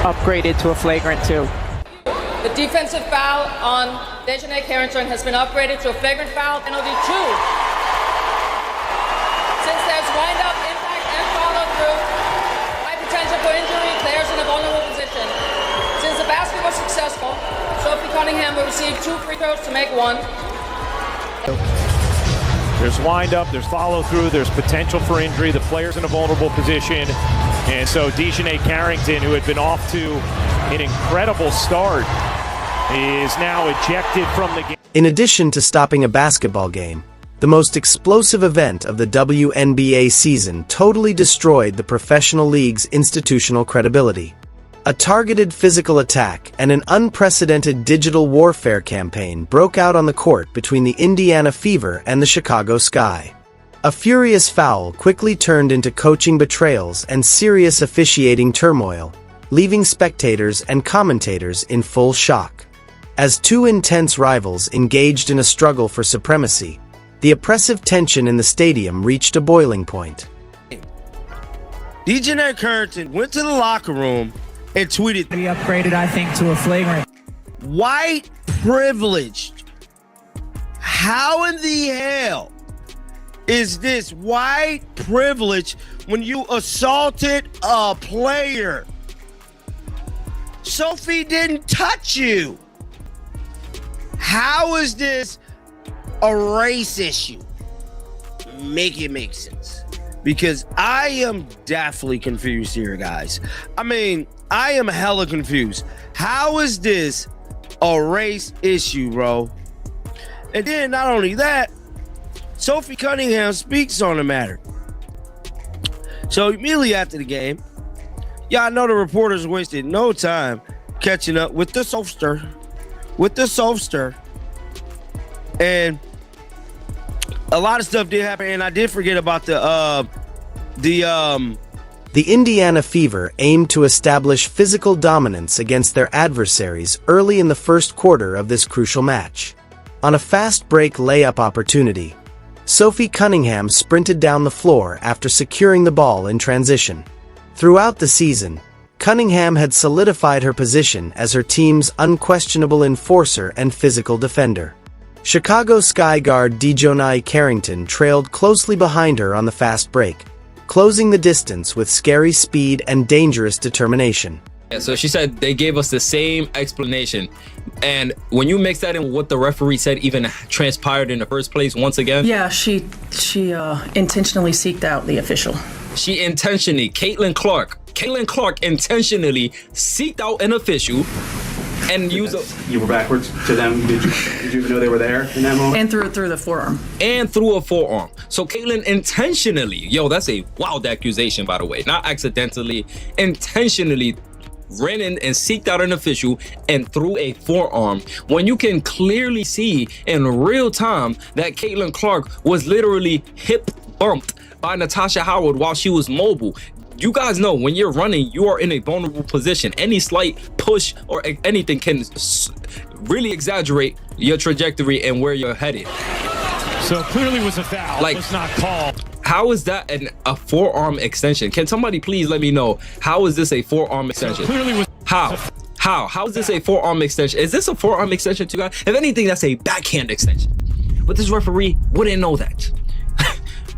upgraded to a flagrant 2. The defensive foul on Dejanay Carrington has been upgraded to a flagrant foul, penalty 2. Since there's wind-up, impact, and follow-through, high potential for injury, players in a vulnerable position. Since the basket was successful, Sophie Cunningham will receive 2 free throws to make 1. There's wind-up, there's follow-through, there's potential for injury, the player's in a vulnerable position. And so Dejanay Carrington, who had been off to an incredible start, is now ejected from the game. In addition to stopping a basketball game, the most explosive event of the WNBA season totally destroyed the professional league's institutional credibility. A targeted physical attack and an unprecedented digital warfare campaign broke out on the court between the Indiana Fever and the Chicago Sky. A furious foul quickly turned into coaching betrayals and serious officiating turmoil, leaving spectators and commentators in full shock. As two intense rivals engaged in a struggle for supremacy, the oppressive tension in the stadium reached a boiling point. Dejanay Carrington went to the locker room and tweeted, He upgraded, I think, to a flagrant. "White privileged. How in the hell is this white privilege when you assaulted a player? Sophie didn't touch you. How is this a race issue? Make it make sense. Because I am definitely confused here, guys. I mean, I am hella confused. How is this a race issue, bro? And then not only that, Sophie Cunningham speaks on the matter. So immediately after the game, y'all know the reporters wasted no time catching up with the soapster. And a lot of stuff did happen, and I did forget about The Indiana Fever aimed to establish physical dominance against their adversaries early in the first quarter of this crucial match. On a fast break layup opportunity, Sophie Cunningham sprinted down the floor after securing the ball in transition. Throughout the season, Cunningham had solidified her position as her team's unquestionable enforcer and physical defender. Chicago Sky guard Dejanay Carrington trailed closely behind her on the fast break, closing the distance with scary speed and dangerous determination. Yeah, so she said they gave us the same explanation. And when you mix that in with what the referee said even transpired in the first place, once again. Yeah, she intentionally seeked out the official. Caitlyn Clark intentionally seeked out an official and used You were backwards to them. Did you even know they were there in that moment? And through the forearm. And through a forearm. So Caitlyn intentionally, that's a wild accusation, by the way, not accidentally, intentionally ran in and seeked out an official and threw a forearm, when you can clearly see in real time that Caitlyn Clark was literally hip bumped by Natasha Howard while she was mobile. You guys know when you're running, you are in a vulnerable position. Any slight push or anything can really exaggerate your trajectory and where you're headed. So clearly was a foul. Like, was not called. How is that a forearm extension? Can somebody please let me know, how is this a forearm extension? So clearly was How is this a forearm extension? Is this a forearm extension to you guys? If anything, that's a backhand extension. But this referee wouldn't know that.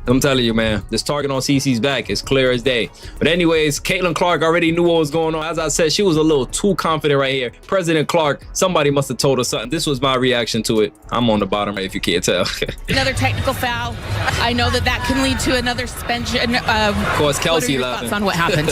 I'm telling you, man, this target on CeCe's back is clear as day. But anyways, Caitlyn Clark already knew what was going on. As I said, she was a little too confident right here. President Clark, somebody must have told her something. This was my reaction to it. I'm on the bottom right, if you can't tell. Another technical foul. I know that can lead to another suspension. Of course, Kelsey laughing. Thoughts on what happened?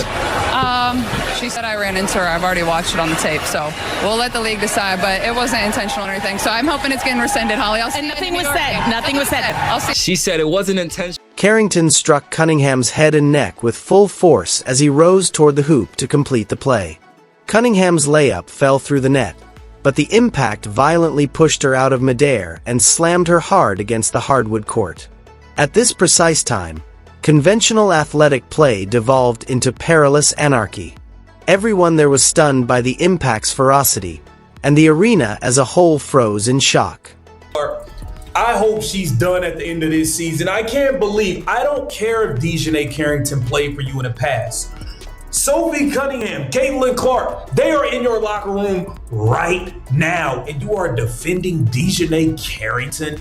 She said I ran into her. I've already watched it on the tape, so we'll let the league decide, but it wasn't intentional or anything. So I'm hoping it's getting rescinded, Holly. And nothing was said. Nothing was said. I'll see. She said it wasn't intentional. Carrington struck Cunningham's head and neck with full force as he rose toward the hoop to complete the play. Cunningham's layup fell through the net, but the impact violently pushed her out of midair and slammed her hard against the hardwood court. At this precise time, conventional athletic play devolved into perilous anarchy. Everyone there was stunned by the impact's ferocity, and the arena as a whole froze in shock. I hope she's done at the end of this season. I can't believe, I don't care if Dejanay Carrington played for you in the past. Sophie Cunningham, Caitlyn Clark, they are in your locker room right now, and you are defending Dejanay Carrington.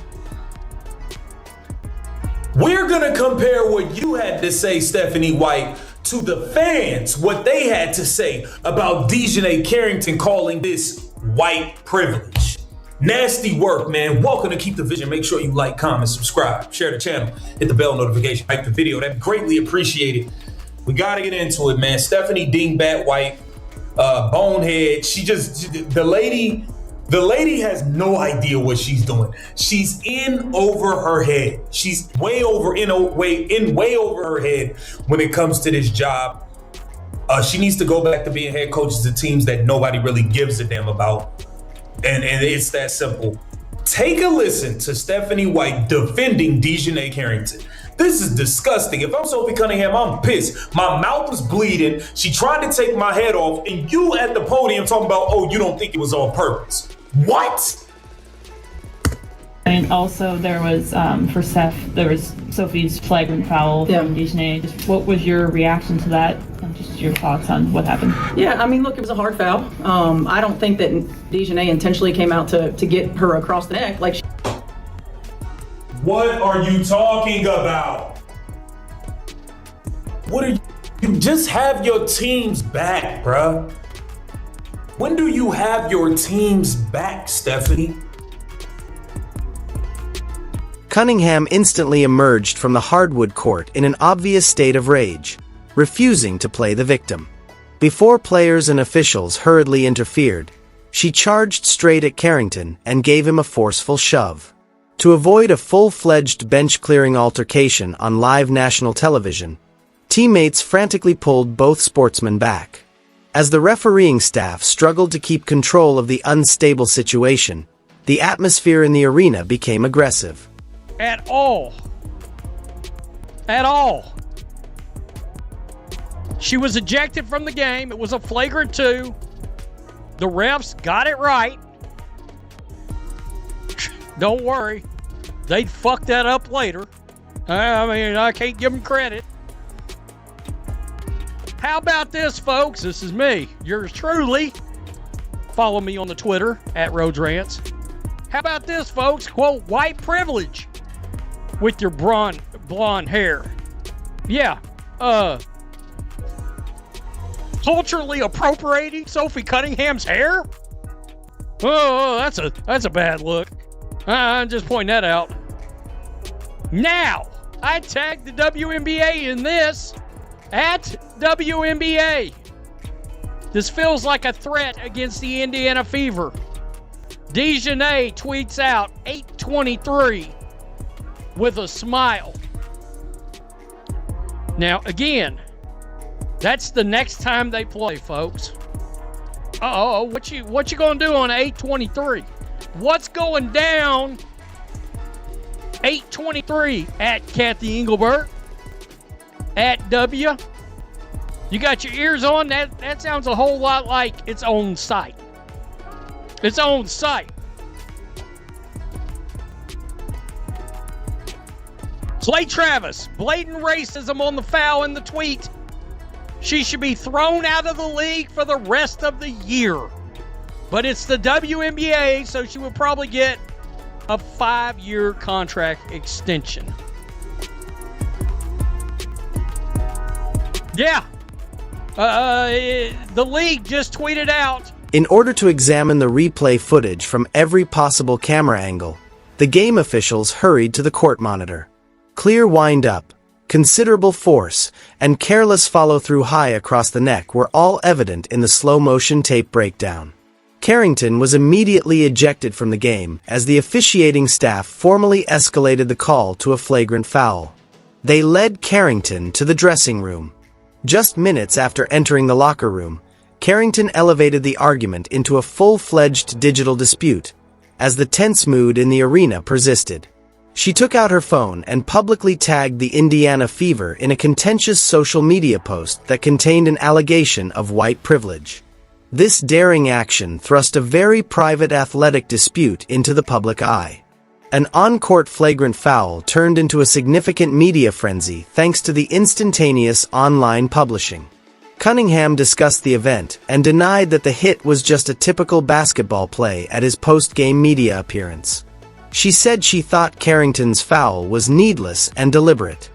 We're going to compare what you had to say, Stephanie White, to the fans, what they had to say about Dejanay Carrington calling this white privilege. Nasty work, man. Welcome to Keep the Vision. Make sure you like, comment, subscribe, share the channel, hit the bell notification, like the video. That'd be greatly appreciated. We got to get into it, man. Stephanie Dingbat White, bonehead. The lady has no idea what she's doing. She's in over her head. She's way over her head when it comes to this job. She needs to go back to being head coaches of teams that nobody really gives a damn about. And it's that simple. Take a listen to Stephanie White defending Dejanay Carrington. This is disgusting. If I'm Sophie Cunningham, I'm pissed. My mouth is bleeding. She tried to take my head off, and you at the podium talking about, oh, you don't think it was on purpose. What? And also there was, for Steph, there was Sophie's flagrant foul from Dejanay. Just what was your reaction to that? And just your thoughts on what happened? Yeah, I mean, look, it was a hard foul. I don't think that Dejanay intentionally came out to get her across the neck. Like, what are you talking about? What are you just have your team's back, bruh. When do you have your team's back, Stephanie? Cunningham instantly emerged from the hardwood court in an obvious state of rage, refusing to play the victim. Before players and officials hurriedly interfered, she charged straight at Carrington and gave him a forceful shove. To avoid a full-fledged bench-clearing altercation on live national television, teammates frantically pulled both sportsmen back. As the refereeing staff struggled to keep control of the unstable situation, the atmosphere in the arena became aggressive. At all. She was ejected from the game. It was a flagrant 2. The refs got it right. Don't worry. They'd fuck that up later. I mean, I can't give them credit. How about this, folks? This is me, yours truly. Follow me on the Twitter, @Rhodes How about this, folks? Quote, white privilege with your blonde hair. Yeah, culturally appropriating Sophie Cunningham's hair? Oh, that's a bad look. I'm just pointing that out. Now, I tagged the WNBA in this @WNBA. This feels like a threat against the Indiana Fever. Dejanay tweets out 8:23 with a smile. Now, again, that's the next time they play, folks. Uh-oh, what you gonna do on 8:23? What's going down 8:23 at Kathy Engelbert? @W. You got your ears on? That sounds a whole lot like its own site. Its own site. Clay Travis, blatant racism on the foul in the tweet. She should be thrown out of the league for the rest of the year. But it's the WNBA, so she would probably get a 5-year contract extension. Yeah. The league just tweeted out. In order to examine the replay footage from every possible camera angle, the game officials hurried to the court monitor. Clear wind-up, considerable force, and careless follow-through high across the neck were all evident in the slow-motion tape breakdown. Carrington was immediately ejected from the game as the officiating staff formally escalated the call to a flagrant foul. They led Carrington to the dressing room. Just minutes after entering the locker room, Carrington elevated the argument into a full-fledged digital dispute, as the tense mood in the arena persisted. She took out her phone and publicly tagged the Indiana Fever in a contentious social media post that contained an allegation of white privilege. This daring action thrust a very private athletic dispute into the public eye. An on-court flagrant foul turned into a significant media frenzy thanks to the instantaneous online publishing. Cunningham discussed the event and denied that the hit was just a typical basketball play at his post-game media appearance. She said she thought Carrington's foul was needless and deliberate.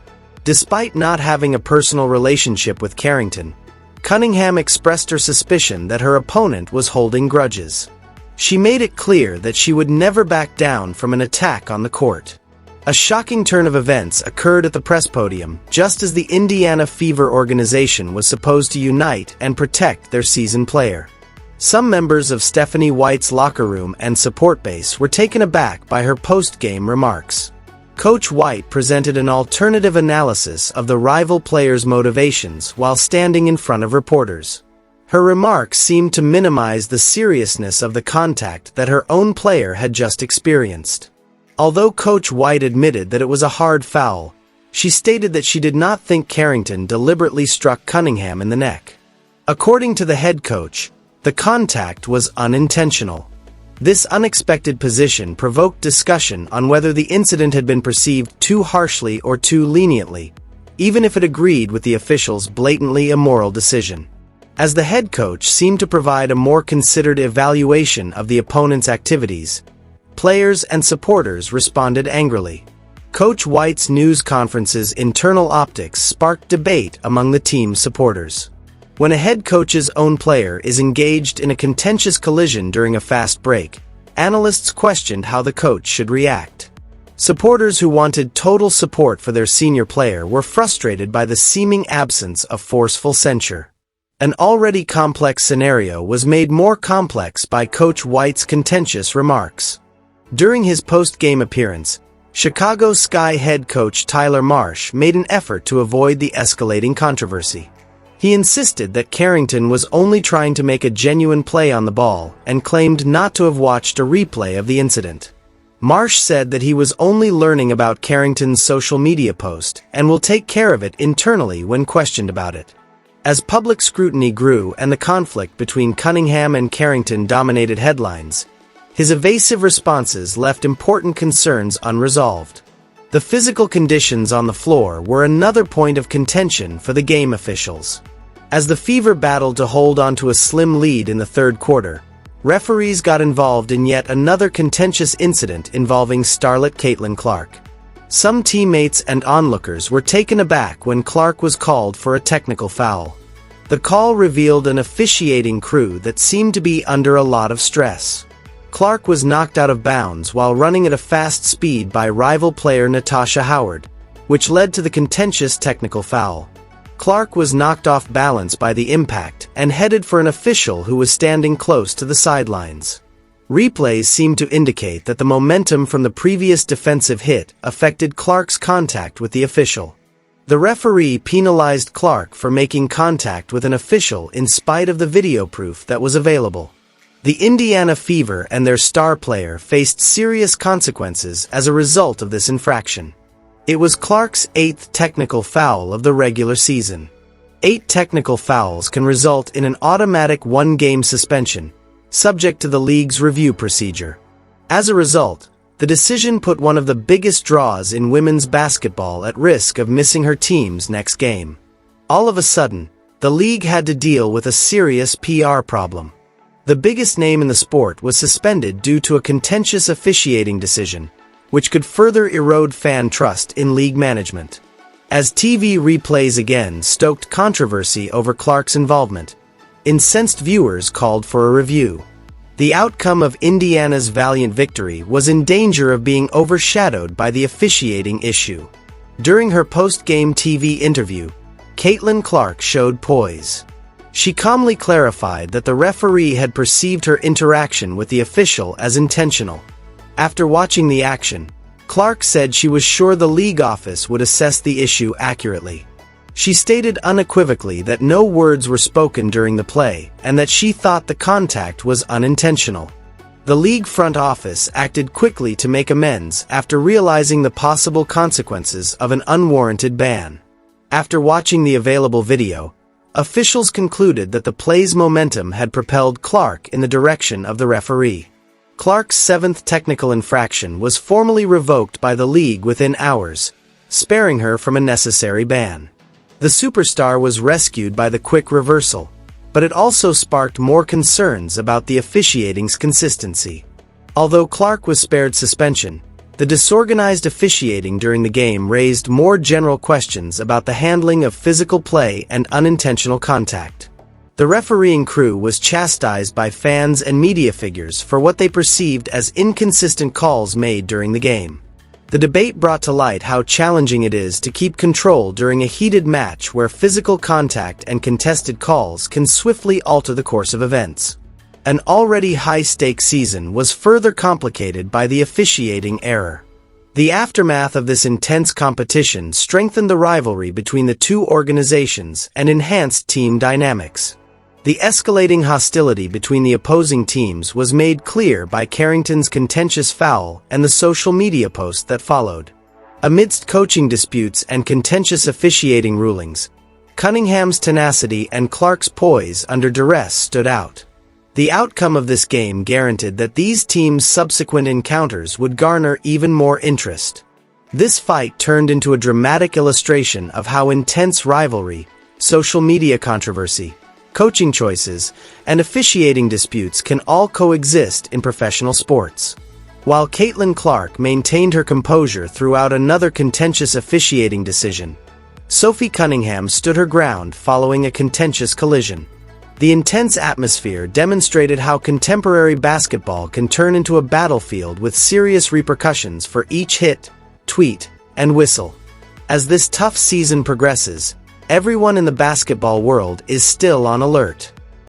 Despite not having a personal relationship with Carrington, Cunningham expressed her suspicion that her opponent was holding grudges. She made it clear that she would never back down from an attack on the court. A shocking turn of events occurred at the press podium just as the Indiana Fever organization was supposed to unite and protect their seasoned player. Some members of Stephanie White's locker room and support base were taken aback by her post-game remarks. Coach White presented an alternative analysis of the rival player's motivations while standing in front of reporters. Her remarks seemed to minimize the seriousness of the contact that her own player had just experienced. Although Coach White admitted that it was a hard foul, she stated that she did not think Carrington deliberately struck Cunningham in the neck. According to the head coach, the contact was unintentional. This unexpected position provoked discussion on whether the incident had been perceived too harshly or too leniently, even if it agreed with the official's blatantly immoral decision. As the head coach seemed to provide a more considered evaluation of the opponent's activities, players and supporters responded angrily. Coach White's news conference's internal optics sparked debate among the team's supporters. When a head coach's own player is engaged in a contentious collision during a fast break, analysts questioned how the coach should react. Supporters who wanted total support for their senior player were frustrated by the seeming absence of forceful censure. An already complex scenario was made more complex by Coach White's contentious remarks. During his post-game appearance, Chicago Sky head coach Tyler Marsh made an effort to avoid the escalating controversy. He insisted that Carrington was only trying to make a genuine play on the ball and claimed not to have watched a replay of the incident. Marsh said that he was only learning about Carrington's social media post and will take care of it internally when questioned about it. As public scrutiny grew and the conflict between Cunningham and Carrington dominated headlines, his evasive responses left important concerns unresolved. The physical conditions on the floor were another point of contention for the game officials. As the Fever battled to hold onto a slim lead in the third quarter, referees got involved in yet another contentious incident involving starlet Caitlyn Clark. Some teammates and onlookers were taken aback when Clark was called for a technical foul. The call revealed an officiating crew that seemed to be under a lot of stress. Clark was knocked out of bounds while running at a fast speed by rival player Natasha Howard, which led to the contentious technical foul. Clark was knocked off balance by the impact and headed for an official who was standing close to the sidelines. Replays seemed to indicate that the momentum from the previous defensive hit affected Clark's contact with the official. The referee penalized Clark for making contact with an official in spite of the video proof that was available. The Indiana Fever and their star player faced serious consequences as a result of this infraction. It was Clark's 8th technical foul of the regular season. 8 technical fouls can result in an automatic 1-game suspension, subject to the league's review procedure. As a result, the decision put one of the biggest draws in women's basketball at risk of missing her team's next game. All of a sudden, the league had to deal with a serious PR problem. The biggest name in the sport was suspended due to a contentious officiating decision, which could further erode fan trust in league management. As TV replays again stoked controversy over Clark's involvement, incensed viewers called for a review. The outcome of Indiana's valiant victory was in danger of being overshadowed by the officiating issue. During her post-game TV interview, Caitlyn Clark showed poise. She calmly clarified that the referee had perceived her interaction with the official as intentional. After watching the action, Clark said she was sure the league office would assess the issue accurately. She stated unequivocally that no words were spoken during the play and that she thought the contact was unintentional. The league front office acted quickly to make amends after realizing the possible consequences of an unwarranted ban. After watching the available video, officials concluded that the play's momentum had propelled Clark in the direction of the referee. Clark's 7th technical infraction was formally revoked by the league within hours, sparing her from a necessary ban. The superstar was rescued by the quick reversal, but it also sparked more concerns about the officiating's consistency. Although Clark was spared suspension, the disorganized officiating during the game raised more general questions about the handling of physical play and unintentional contact. The refereeing crew was chastised by fans and media figures for what they perceived as inconsistent calls made during the game. The debate brought to light how challenging it is to keep control during a heated match where physical contact and contested calls can swiftly alter the course of events. An already high-stakes season was further complicated by the officiating error. The aftermath of this intense competition strengthened the rivalry between the two organizations and enhanced team dynamics. The escalating hostility between the opposing teams was made clear by Carrington's contentious foul and the social media post that followed. Amidst coaching disputes and contentious officiating rulings, Cunningham's tenacity and Clark's poise under duress stood out. The outcome of this game guaranteed that these teams' subsequent encounters would garner even more interest. This fight turned into a dramatic illustration of how intense rivalry, social media controversy, coaching choices, and officiating disputes can all coexist in professional sports. While Caitlyn Clark maintained her composure throughout another contentious officiating decision, Sophie Cunningham stood her ground following a contentious collision. The intense atmosphere demonstrated how contemporary basketball can turn into a battlefield with serious repercussions for each hit, tweet, and whistle. As this tough season progresses, everyone in the basketball world is still on alert.